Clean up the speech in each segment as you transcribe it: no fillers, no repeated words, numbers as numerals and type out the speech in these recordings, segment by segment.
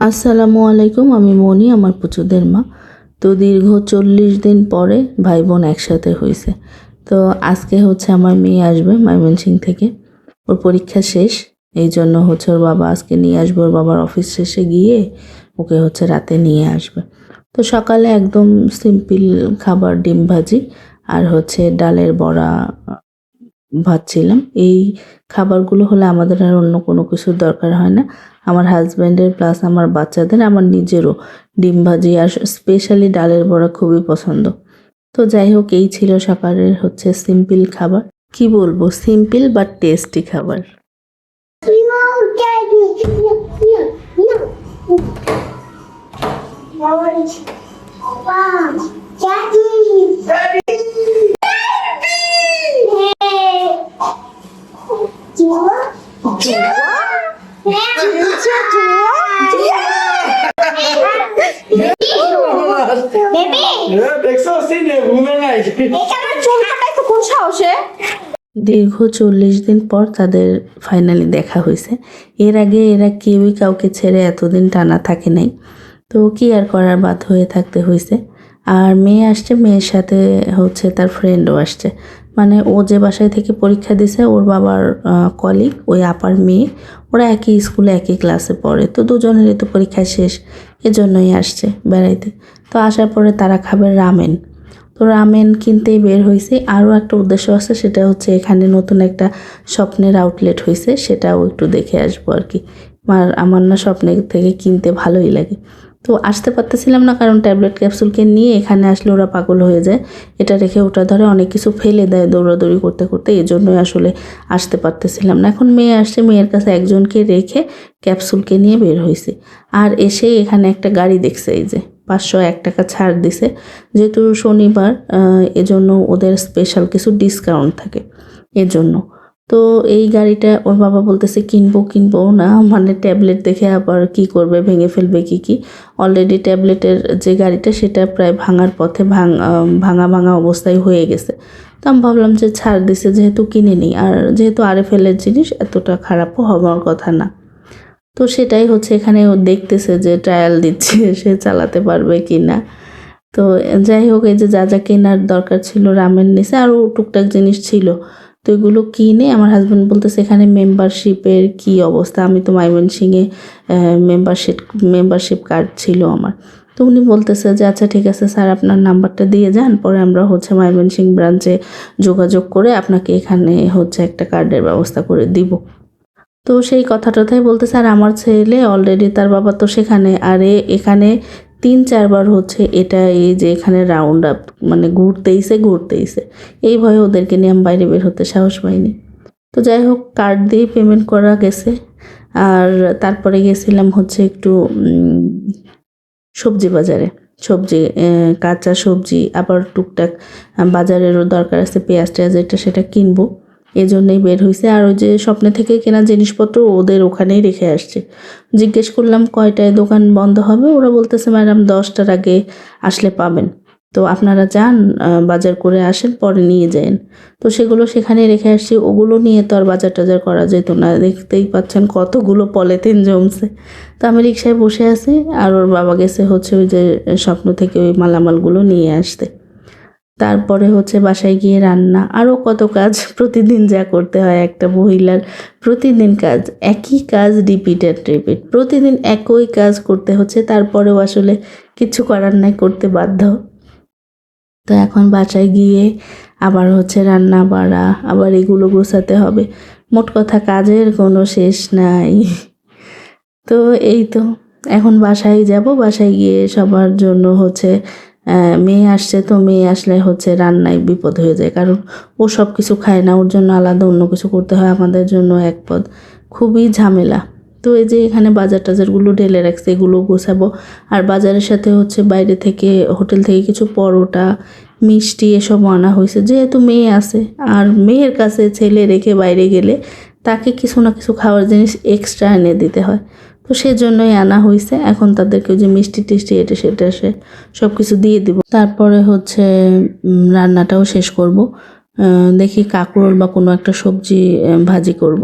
আসসালামু আলাইকুম। আমি মনি, আমার পুচুদের মা। তো দীর্ঘ 40 দিন পরে ভাই বোন একসাথে হয়েছে। তো আজকে হচ্ছে আমার মেয়ে আসবে ময়মনসিংহ থেকে। ওর পরীক্ষা শেষ, এই জন্য হচ্ছে ওর বাবা আজকে নিয়ে আসবে। ওর বাবার অফিস শেষে গিয়ে ওকে হচ্ছে রাতে নিয়ে আসবে। তো সকালে একদম সিম্পল খাবার, ডিম ভাজি আর হচ্ছে ডালের বড়া ভাবছিলাম এই খাবারগুলো হলে আমাদের আর অন্য কোনো কিছুর দরকার হয় না। আমার হাজব্যান্ডের প্লাস আমার বাচ্চাদের, আমার নিজেরও ডিম ভাজি আর স্পেশালি ডালের বড়া খুবই পছন্দ। তো যাই হোক, এই ছিল সকালের হচ্ছে সিম্পল খাবার। কি বলবো, সিম্পল বাট টেস্টি খাবার। দীর্ঘ 40 দিন পর তাদের ফাইনালি দেখা হয়েছে। এর আগে এরা কেউই কাউকে ছেড়ে এতদিন টানা থাকে নাই। তো কি আর করার, বাধ্য হয়ে থাকতে হয়েছে। আর মেয়ে আসছে, মেয়ের সাথে হচ্ছে তার ফ্রেন্ডও আসছে। মানে ও যে বাসায় থেকে পরীক্ষা দিছে, ওর বাবার কলিগ, ওই আপার মেয়ে, ওরা একই স্কুলে একই ক্লাসে পড়ে। তো দুজনেরই তো পরীক্ষা শেষ, এজন্যই আসছে বেড়াইতে। তো আসার পরে তারা খাবে রামেন। তো রামেন কিনতেই বের হয়েছে। আরও একটা উদ্দেশ্য আছে, সেটা হচ্ছে এখানে নতুন একটা স্বপ্নের আউটলেট হয়েছে, সেটাও একটু দেখে আসবো আর কি। আমার না স্বপ্নের থেকে কিনতে ভালোই লাগে। তো আসতে পারতেছিলাম না, কারণ ট্যাবলেট ক্যাপসুলকে নিয়ে এখানে আসলে ওরা পাগল হয়ে যায়। এটা রেখে ওটা ধরে, অনেক কিছু ফেলে দেয় দৌড়াদৌড়ি করতে করতে, এই জন্যই আসলে আসতে পারতেছিলাম না। এখন মেয়ে আসছে, মেয়ের কাছে একজনকে রেখে ক্যাপসুলকে নিয়ে বের হয়েছে। আর এসে এখানে একটা গাড়ি দেখছে, এই যে 501 টাকা ছাড় দিছে, যেহেতু শনিবার, এজন্য ওদের স্পেশাল কিছু ডিসকাউন্ট থাকে এজন্য। তো এই গাড়িটা ওর বাবা বলতেছে কিনবো কিনবো না, মানে ট্যাবলেট দেখে আবার কি করবে, ভেঙে ফেলবে কি। অলরেডি ট্যাবলেটের যে গাড়িটা, সেটা প্রায় ভাঙার পথে, ভাঙা ভাঙা অবস্থায় হয়ে গেছে। তো আমি ভাবলাম যে ছাড় দিছে যেহেতু কিনে নিই, আর যেহেতু আরএফএলের জিনিস এতটা খারাপও হওয়ার কথা না। তো সেটাই হচ্ছে, এখানে ও দেখতেছে যে ট্রায়াল দিচ্ছে সে চালাতে পারবে কি না। তো যাই হোক, এই যে যা যা কেনার দরকার ছিল, রামেন নিছে, আরও টুকটাক জিনিস ছিল। তো এগুলো কিনে আমার হাজব্যান্ড বলতেছে এখানে মেম্বারশিপের কি অবস্থা। আমি তো ময়মনসিংহে মেম্বারশিপ কার্ড ছিল আমার। তো উনি বলতেছে যে আচ্ছা ঠিক আছে স্যার, আপনার নাম্বারটা দিয়ে যান, পরে আমরা হচ্ছে ময়মনসিংহ ব্রাঞ্চে যোগাযোগ করে আপনাকে এখানে হচ্ছে একটা কার্ডের ব্যবস্থা করে দিব। তো সেই কথাটাই বলতেছে, আর আমার ছেলে অলরেডি, তার বাবা তো সেখানে, আর এখানে 3-4 বার হচ্ছে এটা, এই যে এখানে রাউন্ড আপ, মানে ঘুরতেইছে। এই ভয়ে ওদেরকে নিয়ে আমি বাইরে বের হতে সাহস পাইনি। তো যাই হোক, কার্ড দিয়ে পেমেন্ট করা গেছে। আর তারপরে গেছিলাম হচ্ছে একটু সবজি বাজারে, সবজি, কাঁচা সবজি, আবার টুকটাক বাজারেরও দরকার আছে, পেঁয়াজ টেয়াজ এটা সেটা কিনবো, এজন্যই বের হয়েছে। আর ওই যে স্বপ্নে থেকে কেনা জিনিসপত্র ওদের ওখানেই রেখে আসছে। জিজ্ঞেস করলাম কয়টায় দোকান বন্ধ হবে, ওরা বলতেছে ম্যাডাম 10টার আগে আসলে পাবেন। তো আপনারা যান, বাজার করে আসেন, পরে নিয়ে যান। তো সেগুলো সেখানে রেখে আসছি। ওগুলো নিয়ে তো আর বাজার টাজার করা যেত না, দেখতেই পাচ্ছেন কতগুলো পলিথিন জমছে। তো আমি রিক্সায় বসে আছি, আর ওর বাবা গেছে হচ্ছে ওই যে স্বপ্ন থেকে ওই মালামালগুলো নিয়ে আসতে। তারপরে হচ্ছে বাসায় গিয়ে রান্না, আরও কত কাজ, প্রতিদিন যা করতে হয় একটা মহিলার, প্রতিদিন কাজ, একই কাজ রিপিট, প্রতিদিন একই কাজ করতে হচ্ছে। তারপরেও আসলে কিছু করার নাই, করতে বাধ্য। তো এখন বাসায় গিয়ে আবার হচ্ছে রান্না বাড়া, আবার এগুলো গোছাতে হবে। মোট কথা কাজের কোনো শেষ নাই। তো এই তো, এখন বাসায় যাব, বাসায় গিয়ে সবার জন্য হচ্ছে, মেয়ে আসছে, তো মেয়ে আসলে হচ্ছে রান্নায় বিপদ হয়ে যায়, কারণ ও সব কিছু খায় না, ওর জন্য আলাদা অন্য কিছু করতে হয়, আমাদের জন্য এক পদ, খুবই ঝামেলা। তো এই যে এখানে বাজার টাজারগুলো ঢেলে রাখছে, এগুলো গোছাবো। আর বাজারের সাথে হচ্ছে বাইরে থেকে, হোটেল থেকে কিছু পরোটা, মিষ্টি এসব আনা হয়েছে, যেহেতু মেয়ে আছে। আর মেয়ের কাছে ছেলে রেখে বাইরে গেলে তাকে কিছু না কিছু খাওয়ার জিনিস এক্সট্রা এনে দিতে হয়। তো সেজন্যই আনা হয়েছে। এখন তাদেরকে যে মিষ্টি টিষ্টি এটা সেটা সব কিছু দিয়ে দিব। তারপরে হচ্ছে রান্নাটাও শেষ করব। দেখি কাঁকরোল বা কোনো একটা সবজি ভাজি করব।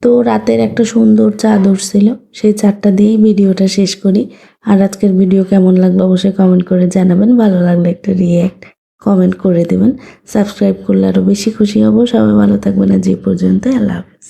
তো রাতের একটা সুন্দর চাঁদ উঠছিল, সেই চাঁদটা দিয়েই ভিডিওটা শেষ করি। আর আজকের ভিডিও কেমন লাগলো অবশ্যই কমেন্ট করে জানাবেন। ভালো লাগলে একটা রিয়্যাক্ট কমেন্ট করে দেবেন। সাবস্ক্রাইব করলে আরও বেশি খুশি হব। সবাই ভালো থাকবেন। আজ এই পর্যন্ত। আল্লাহ হাফেজ।